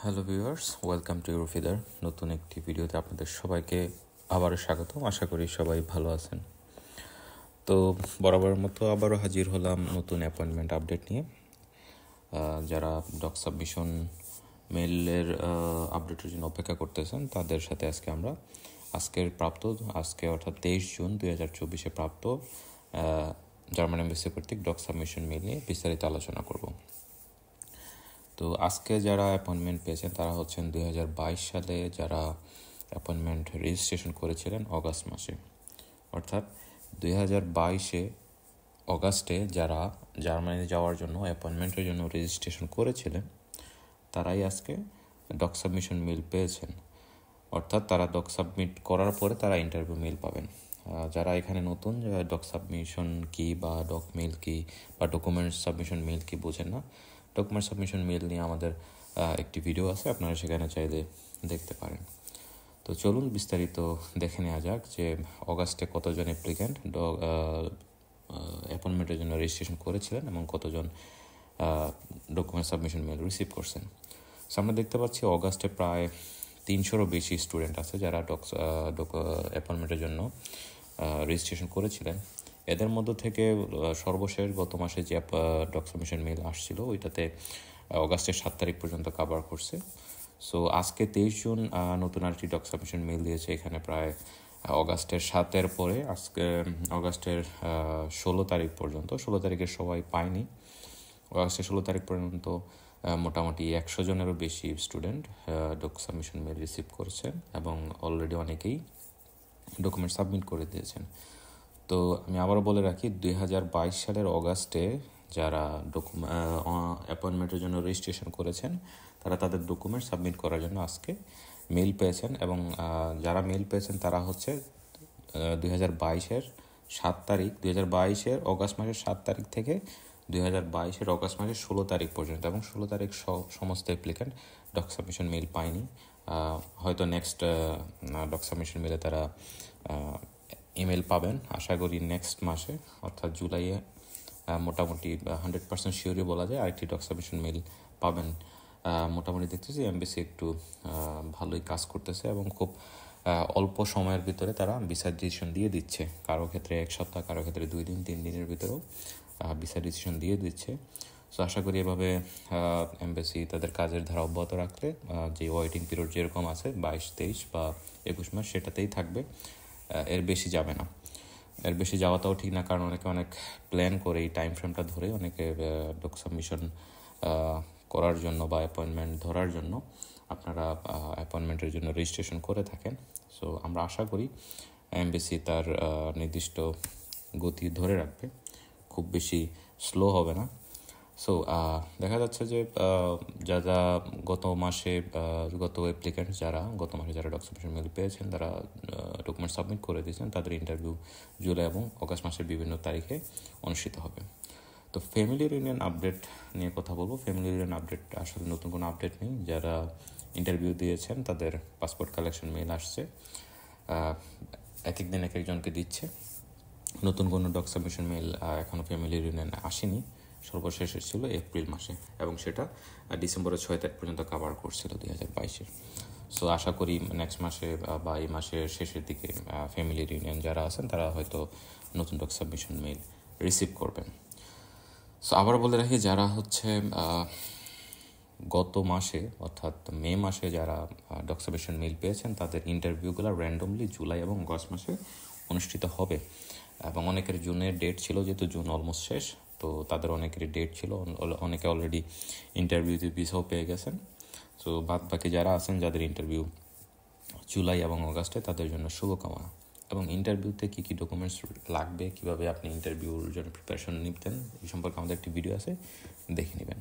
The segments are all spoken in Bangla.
হ্যালো ভিউয়ার্স, ওয়েলকাম টু ইউরোফিদার। নতুন একটি ভিডিওতে আপনাদের সবাইকে আবারও স্বাগতম। আশা করি সবাই ভালো আছেন। তো বরাবরের মতো আবারও হাজির হলাম নতুন অ্যাপয়েন্টমেন্ট আপডেট নিয়ে। যারা ডক সাবমিশন মেলের আপডেটের জন্য অপেক্ষা করতেছেন তাদের সাথে আজকে অর্থাৎ 23 জুন 2024 প্রাপ্ত জার্মান এমবেসি কর্তৃক ডক সাবমিশন মেল নিয়ে বিস্তারিত আলোচনা করব। তো আজকে যারা অ্যাপয়েন্টমেন্ট পেয়েছেন তারা হচ্ছেন 2022 সালে যারা অ্যাপয়েন্টমেন্ট রেজিস্ট্রেশন করেছিলেন অগাস্ট মাসে, অর্থাৎ 2022 অগাস্টে যারা জার্মানি যাওয়ার জন্য অ্যাপয়েন্টমেন্টের জন্য রেজিস্ট্রেশন করেছিলেন তারাই আজকে ডক সাবমিশন মেল পেয়েছেন। অর্থাৎ তারা ডক সাবমিট করার পরে তারা ইন্টারভিউ মেল পাবেন। যারা এখানে নতুন, ডক সাবমিশন কি বা ডক মেল কি বা ডকুমেন্ট সাবমিশন মেল কি বোঝেন না, ডকুমেন্ট সাবমিশন মেল নিয়ে আমাদের একটি ভিডিও আছে, আপনারা সেখানে চাইলে দেখতে পারেন। তো চলুন বিস্তারিত দেখে নেওয়া যাক যে অগাস্টে কতজন অ্যাপ্লিক্যান্ট অ্যাপয়েন্টমেন্টের জন্য রেজিস্ট্রেশন করেছিলেন এবং কতজন ডকুমেন্ট সাবমিশন মেল রিসিভ করছেন। সো আমরা দেখতে পাচ্ছি অগাস্টে প্রায় 300-রও বেশি স্টুডেন্ট আছে যারা অ্যাপয়েন্টমেন্টের জন্য রেজিস্ট্রেশন করেছিলেন। এদের মধ্য থেকে সর্বশেষ গত মাসে যে ডক সাবমিশন মেল আসছিল ওইটাতে অগাস্টের 7 তারিখ পর্যন্ত কভার করছে। সো আজকে 23 জুন নতুন আরেকটি ডক সাবমিশন মেল দিয়েছে। এখানে প্রায় অগাস্টের 7-এর পরে আজকে অগাস্টের 16 তারিখ পর্যন্ত, 16 তারিখের সবাই পায়নি, অগাস্টের 16 তারিখ পর্যন্ত মোটামুটি 100 জনেরও বেশি student doc submission mail receive করেছেন এবং অলরেডি অনেকেই ডকুমেন্ট সাবমিট করে দিয়েছেন। তো আমি আবারও বলে রাখি, 2022 সালের অগাস্টে যারা অ্যাপয়েন্টমেন্টের জন্য রেজিস্ট্রেশন করেছেন তারা তাদের ডকুমেন্ট সাবমিট করার জন্য আজকে মেল পেয়েছেন এবং যারা মেল পেয়েছেন তারা হচ্ছে 2022-এর 7 তারিখ, 2022-এর অগাস্ট মাসের 7 তারিখ থেকে 2022-এর অগাস্ট মাসের 16 তারিখ পর্যন্ত, এবং 16 তারিখ সমস্ত অ্যাপ্লিক্যান্ট ডক সাবমিশন মেল পায়নি। হয়তো নেক্সট ডক সাবমিশন মেলে তারা ইমেল পাবেন আশা করি নেক্সট মাসে, অর্থাৎ জুলাইয়ে মোটামুটি 100% শিওরই বলা যায় আরেকটি ডক সাবমিশন মেল পাবেন। মোটামুটি দেখতেছি এমবেসি একটু ভালোই কাজ করতেছে এবং খুব অল্প সময়ের ভিতরে তারা ভিসা ডিসিশন দিয়ে দিচ্ছে। কারো ক্ষেত্রে 1 সপ্তাহ, কারো ক্ষেত্রে 2 দিন, 3 দিনের ভিতরেও ভিসা ডিসিশন দিয়ে দিচ্ছে। সো আশা করি এভাবে এমবেসি তাদের কাজের ধারা অব্যাহত রাখলে যে ওয়েটিং পিরিয়ড যেরকম আছে 22, 23 বা 21 মাস সেটাতেই থাকবে, এর বেশি যাবে না। এর বেশি যাওয়াটাও ঠিক না, কারণ অনেক প্ল্যান করে এই টাইম ফ্রেমটা ধরে অনেকে ডক সাবমিশন করার জন্য বা অ্যাপয়েন্টমেন্ট ধরার জন্য আপনারা অ্যাপয়েন্টমেন্টের জন্য রেজিস্ট্রেশন করে থাকেন। সো আমরা আশা করি এমবেসি তার নির্দিষ্ট গতি ধরে রাখবে, খুব বেশি স্লো হবে না। সো দেখা যাচ্ছে যে যারা গত অ্যাপ্লিক্যান্ট যারা গত মাসে যারা ডক সাবমিশন মেল পেয়েছেন তারা ডকুমেন্ট সাবমিট করে দিয়েছেন, তাদের ইন্টারভিউ জুলাই এবং অগাস্ট মাসের বিভিন্ন তারিখে অনুষ্ঠিত হবে। তো ফ্যামিলি রিউনিয়ন আপডেট নিয়ে কথা বলবো। ফ্যামিলি রিউনিয়ন আপডেট আসলে নতুন কোনো আপডেট নেই। যারা ইন্টারভিউ দিয়েছেন তাদের পাসপোর্ট কালেকশন মেল আসছে, এক এক দিন এক একজনকে দিচ্ছে। নতুন কোনো ডক সাবমিশন মেল এখনও ফ্যামিলি রিউনিয়ন আসেনি। সর্বশেষ এসেছিল এপ্রিল মাসে এবং সেটা ডিসেম্বরের 6 তারিখ পর্যন্ত কভার করছিল 2022-এর। সো আশা করি নেক্সট মাসে বা এই মাসের শেষের দিকে ফ্যামিলি রিউনিয়ন যারা আছেন তারা হয়তো নতুন ডক সাবমিশন মেল রিসিভ করবেন। সো আবার বলে রাখি, যারা হচ্ছে গত মাসে অর্থাৎ মে মাসে যারা ডক সাবমিশন মেল পেয়েছেন তাদের ইন্টারভিউগুলো র্যান্ডমলি জুলাই এবং আগস্ট মাসে অনুষ্ঠিত হবে এবং অনেকের জুনের ডেট ছিল, যেহেতু জুন অলমোস্ট শেষ, তো তাদের অনেকেরই ডেট ছিল, অনেকে অলরেডি ইন্টারভিউতে ভিসাও পেয়ে গেছেন। সো বাকি যারা আছেন যাদের ইন্টারভিউ জুলাই এবং আগস্টে তাদের জন্য শুভকামনা। এবং ইন্টারভিউতে কী কী ডকুমেন্টস লাগবে, কীভাবে আপনি ইন্টারভিউর জন্য প্রিপারেশন নিতেন, এই সম্পর্কে আমাদের একটি ভিডিও আছে, দেখে নেবেন।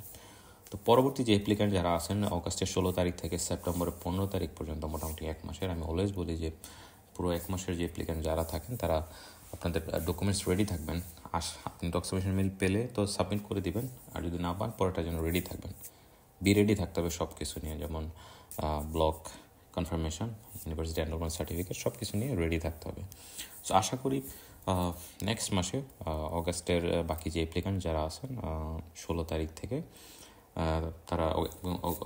তো পরবর্তী যে অ্যাপ্লিক্যান্ট যারা আছেন অগাস্টের 16 তারিখ থেকে সেপ্টেম্বরের 15 তারিখ পর্যন্ত মোটামুটি 1 মাসের, আমি অলওয়েজ বলি যে পুরো 1 মাসের যে অ্যাপ্লিক্যান্ট যারা থাকেন তারা আপনাদের ডকুমেন্টস রেডি থাকবেন। আপনি ডক সাবমিশন মেল পেলে তো সাবমিট করে দিবেন, আর যদি না পান পরেরটার জন্য রেডি থাকবেন। রেডি থাকতে হবে সব কিছু নিয়ে, যেমন block confirmation, university enrolment certificate, সব কিছু নিয়ে রেডি থাকতে হবে। সো আশা করি নেক্সট মাসে অগাস্টের বাকি যে অ্যাপ্লিক্যান্ট যারা আছেন 16 তারিখ থেকে তারা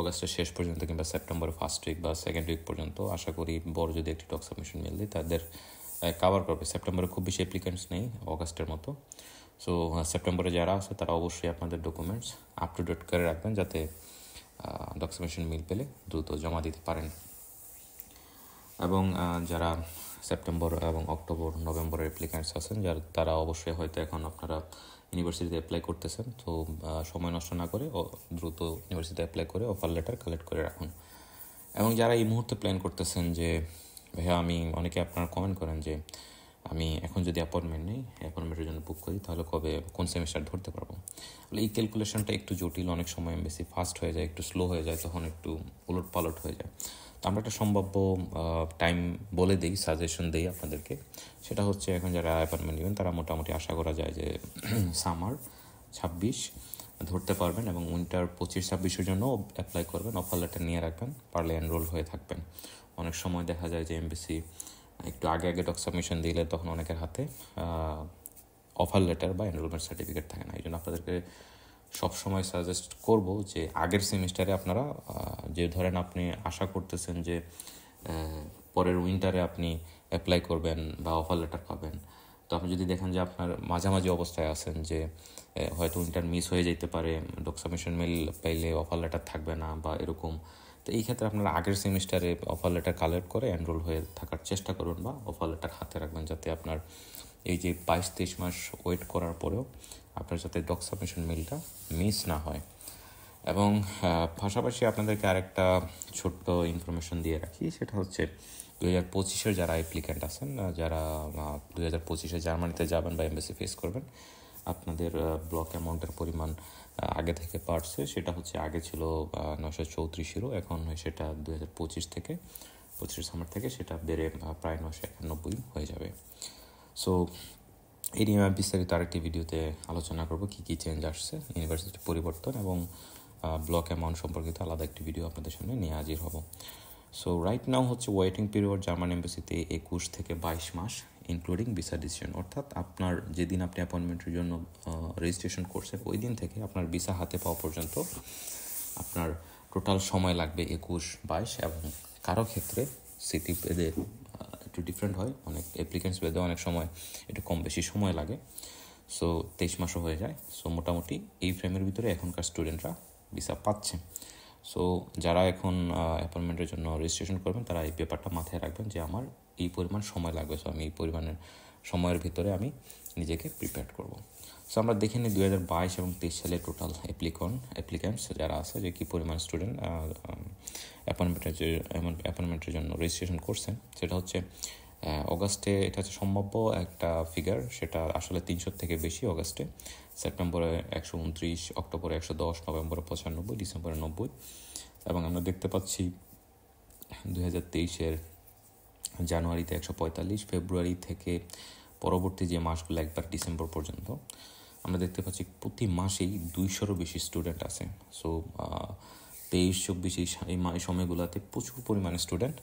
অগাস্টের শেষ পর্যন্ত কিংবা সেপ্টেম্বরের ফার্স্ট উইক বা সেকেন্ড উইক পর্যন্ত আশা করি বড় যদি একটি ডক সাবমিশন মেল দিই তাদের কাভার করবে। সেপ্টেম্বরে খুব বেশি অ্যাপ্লিকেন্টস নেই অগাস্টের মতো। সো সেপ্টেম্বরে যারা আছে তারা অবশ্যই আপনাদের ডকুমেন্টস আপ টু ডেট করে রাখবেন যাতে ডক সাবমিশন মেল পেলে দ্রুত জমা দিতে পারেন। এবং যারা সেপ্টেম্বর এবং অক্টোবর নভেম্বরের অ্যাপ্লিক্যান্টস আছেন তারা অবশ্যই হয়তো এখন আপনারা ইউনিভার্সিটিতে অ্যাপ্লাই করতেছেন, তো সময় নষ্ট না করে দ্রুত ইউনিভার্সিটিতে অ্যাপ্লাই করে অফার লেটার কালেক্ট করে রাখুন। এবং যারা এই মুহূর্তে প্ল্যান করতেছেন যে ভাইয়া অনেকে আপনারা কমেন্ট করেন যে আমি এখন যদি অ্যাপয়েন্টমেন্টের জন্য বুক করি তাহলে কোন সেমিস্টার ধরতে পারবো। এই ক্যালকুলেশনটা একটু জটিল, অনেক সময় বেশি ফাস্ট হয়ে যায়, একটু স্লো হয়ে যায়, তখন একটু উলট পালট হয়ে যায়। তো আমরা একটা সম্ভাব্য টাইম বলে দিই, সাজেশন দিই আপনাদেরকে। সেটা হচ্ছে এখন যারা অ্যাপয়েন্টমেন্ট নেবেন তারা মোটামুটি আশা করা যায় যে সামার 26 ধরতে পারবেন এবং উইন্টার 25-26-এর জন্য অ্যাপ্লাই করবেন, অফার লেটার নিয়ে রাখবেন, পারলে এনরোল হয়ে থাকবেন। অনেক সময় দেখা যায় যে এমবিসি একটু আগে ডক সাবমিশন দিলে তখন অনেকের হাতে অফার লেটার বা এনরোলমেন্ট সার্টিফিকেট থাকে না। এই জন্য আপনাদেরকে সবসময় সাজেস্ট করব যে আগের সেমিস্টারে আপনারা যে ধরেন আপনি আশা করতেছেন যে পরের উইন্টারে আপনি অ্যাপ্লাই করবেন বা অফার লেটার পাবেন, তো আপনি যদি দেখেন যে আপনার মাঝামাঝি অবস্থায় আছেন যে হয়তো উইন্টার মিস হয়ে যেতে পারে, ডক সাবমিশন মেল পাইলে অফার লেটার থাকবে না বা এরকম, তো এই ক্ষেত্রে আপনারা আগের সেমিস্টারে অফার লেটার কালেক্ট করে এনরোল হয়ে থাকার চেষ্টা করুন বা অফার লেটার হাতে রাখবেন, যাতে আপনার এই যে 22-23 মাস ওয়েট করার পরেও আপনার যাতে ডক সাবমিশন মেলটা মিস না হয়। এবং পাশাপাশি আপনাদেরকে আরেকটা ছোট্ট ইনফরমেশন দিয়ে রাখি, সেটা হচ্ছে 2025-এর যারা অ্যাপ্লিক্যান্ট আছেন, যারা 2025-এ জার্মানিতে যাবেন বা এমবাসি ফেস করবেন, আপনাদের ব্লক অ্যামাউন্টের পরিমাণ আগে থেকে বাড়ছে। সেটা হচ্ছে আগে ছিল 934 ইউরো, এখন সেটা 2025 থেকে 25 সামার থেকে সেটা বেড়ে প্রায় 991 হয়ে যাবে। সো এই নিয়ে আমি বিস্তারিত আরেকটি ভিডিওতে আলোচনা করব কী কী চেঞ্জ আসছে, ইউনিভার্সিটি পরিবর্তন এবং ব্লক অ্যামাউন্ট সম্পর্কিত আলাদা একটি ভিডিও আপনাদের সামনে নিয়ে হাজির হব। সো রাইট নাও হচ্ছে ওয়েটিং পিরিয়ড জার্মান এম্বাসিতে 21 থেকে 22 মাস ইনক্লুডিং ভিসা ডিসিশন, অর্থাৎ আপনার যেদিন আপনি অ্যাপয়েন্টমেন্টের জন্য রেজিস্ট্রেশন করছেন ওই দিন থেকে আপনার ভিসা হাতে পাওয়া পর্যন্ত আপনার টোটাল সময় লাগবে 21-22, এবং কারো ক্ষেত্রে সিটি ভেদে একটু ডিফারেন্ট হয়, অনেক অ্যাপ্লিকেন্টস ভেদে অনেক সময় একটু কম বেশি সময় লাগে। সো 23 মাসও হয়ে যায়। সো মোটামুটি এই ফ্রেমের ভিতরে এখনকার স্টুডেন্টরা ভিসা পাচ্ছে। সো যারা এখন অ্যাপয়েন্টমেন্টের জন্য রেজিস্ট্রেশন করবেন তারা এই পেপারটা মাথায় রাখবেন যে আমার এই পরিমাণ সময় লাগবে, সো আমি এই পরিমাণের সময়ের ভিতরে আমি নিজেকে প্রিপেয়ার করব। সো আমরা দেখে নিই 2022 এবং 23 সালে টোটাল অ্যাপ্লিক্যান্টস যারা আছে যে কী পরিমাণ স্টুডেন্ট অ্যাপয়েন্টমেন্টের জন্য রেজিস্ট্রেশন করছেন। সেটা হচ্ছে অগাস্টে এটা হচ্ছে সম্ভাব্য একটা ফিগার, সেটা আসলে 300 থেকে বেশি অগাস্টে, সেপ্টেম্বরে 129, অক্টোবরে 110, নভেম্বরে 95, ডিসেম্বরে 90, এবং আমরা দেখতে পাচ্ছি 2023-এর জানুয়ারিতে 145, ফেব্রুয়ারি থেকে পরবর্তী যে মাসগুলো একবার ডিসেম্বর পর্যন্ত আমরা দেখতে পাচ্ছি প্রতি মাসেই 200-রও বেশি স্টুডেন্ট আছে। সো 23-24 এই সময়গুলোতে প্রচুর পরিমাণে স্টুডেন্ট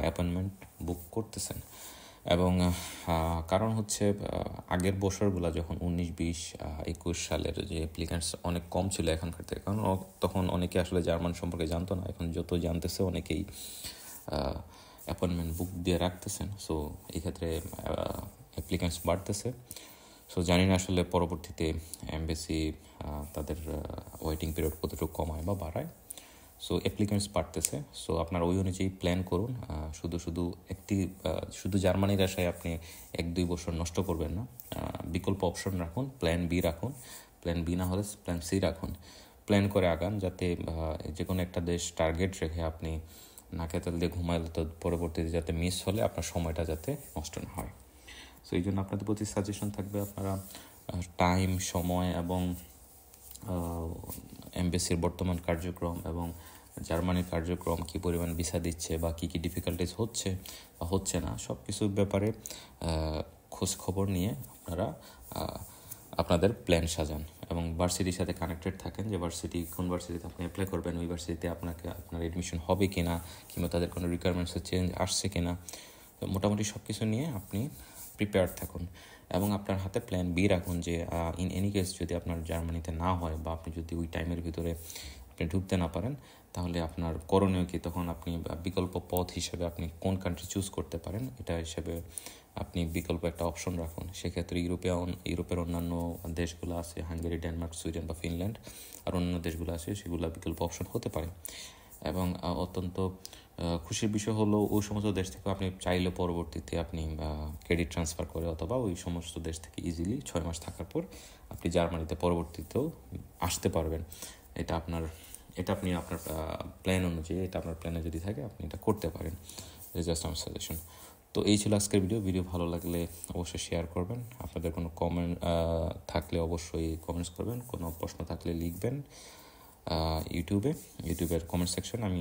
অ্যাপয়েন্টমেন্ট বুক করতেছেন। এবং কারণ হচ্ছে আগের বছরগুলো যখন 19-20-21 সালের যে অ্যাপ্লিক্যান্টস অনেক কম ছিল এখনকার থেকে, কারণ তখন অনেকে আসলে জার্মান সম্পর্কে জানতো না, এখন যত জানতেছে অনেকেই অ্যাপয়েন্টমেন্ট বুক দিয়ে রাখতেছেন। সো এই ক্ষেত্রে অ্যাপ্লিক্যান্টস বাড়তেছে। সো জানি না আসলে পরবর্তীতে এমবেসি তাদের ওয়েটিং পিরিয়ড কতটুকু কমায় বা বাড়ায়। সো অ্যাপ্লিক্যান্টস বাড়তেছে। সো আপনার ওই অনুযায়ী প্ল্যান করুন। শুধু জার্মানির আশায় আপনি 1-2 বছর নষ্ট করবেন না। বিকল্প অপশন রাখুন, প্ল্যান বি রাখুন, প্ল্যান বি না হলে প্ল্যান সি রাখুন, প্ল্যান করে আগান, যাতে যে কোনো একটা দেশ টার্গেট রেখে আপনি নাকে তেল দিয়ে ঘুমাইলে তো পরবর্তীতে যাতে মিস হলে আপনার সময়টা যাতে নষ্ট না হয়। সো এই জন্য আপনাদের প্রতি সাজেশন থাকবে আপনারা টাইম, সময় এবং এমবেসির বর্তমান কার্যক্রম এবং জার্মানির কার্যক্রম কী পরিমাণ ভিসা দিচ্ছে বা কী কী ডিফিকাল্টিস হচ্ছে বা হচ্ছে না, সব কিছুর ব্যাপারে খোঁজ খবর নিয়ে আপনারা আপনাদের প্ল্যান সাজান এবং ভার্সিটির সাথে কানেক্টেড থাকেন, যে কোন ভার্সিটিতে আপনি অ্যাপ্লাই করবেন, ওই ভার্সিটিতে আপনার এডমিশন হবে কি না, কিংবা তাদের কোনো রিকোয়ারমেন্টসের চেঞ্জ আসছে কি না। মোটামুটি সব কিছু নিয়ে আপনি প্রিপেয়ার থাকুন এবং আপনার হাতে প্ল্যান বি রাখুন, যে ইন এনি কেস যদি আপনার জার্মানিতে না হয় বা আপনি যদি ওই টাইমের ভিতরে আপনি আপনি ঢুকতে না পারেন, তাহলে আপনার করণীয় কি, তখন আপনি বিকল্প পথ হিসেবে আপনি কোন কান্ট্রি চুজ করতে পারেন এটা হিসেবে আপনি বিকল্প একটা অপশন রাখুন। সেক্ষেত্রে ইউরোপের অন্যান্য দেশগুলো আছে, হাঙ্গেরি, ডেনমার্ক, সুইডেন বা ফিনল্যান্ড, আর অন্যান্য দেশগুলো আছে, সেগুলো বিকল্প অপশন হতে পারে। এবং অত্যন্ত খুশির বিষয় হলো ওই সমস্ত দেশ থেকে আপনি চাইলে পরবর্তীতে আপনি ক্রেডিট ট্রান্সফার করে অথবা ওই সমস্ত দেশ থেকে ইজিলি 6 মাস থাকার পর আপনি জার্মানিতে পরবর্তীতেও আসতে পারবেন। এটা আপনি আপনার প্ল্যান অনুযায়ী, এটা আপনার প্ল্যানে যদি থাকে আপনি এটা করতে পারেন। জাস্ট আমার সাজেশন। তো এই ছিল আজকের ভিডিও ভালো লাগলে অবশ্যই শেয়ার করবেন। আপনাদের কোনো কমেন্ট থাকলে অবশ্যই কমেন্টস করবেন, কোনো প্রশ্ন থাকলে লিখবেন ইউটিউবের কমেন্ট সেকশন। আমি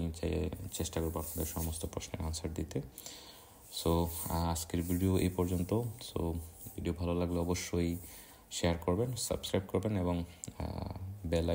চেষ্টা করবো আপনাদের সমস্ত প্রশ্নের আনসার দিতে। সো আজকের ভিডিও এই পর্যন্ত। সো ভিডিও ভালো লাগলে অবশ্যই শেয়ার করবেন, সাবস্ক্রাইব করবেন এবং বেল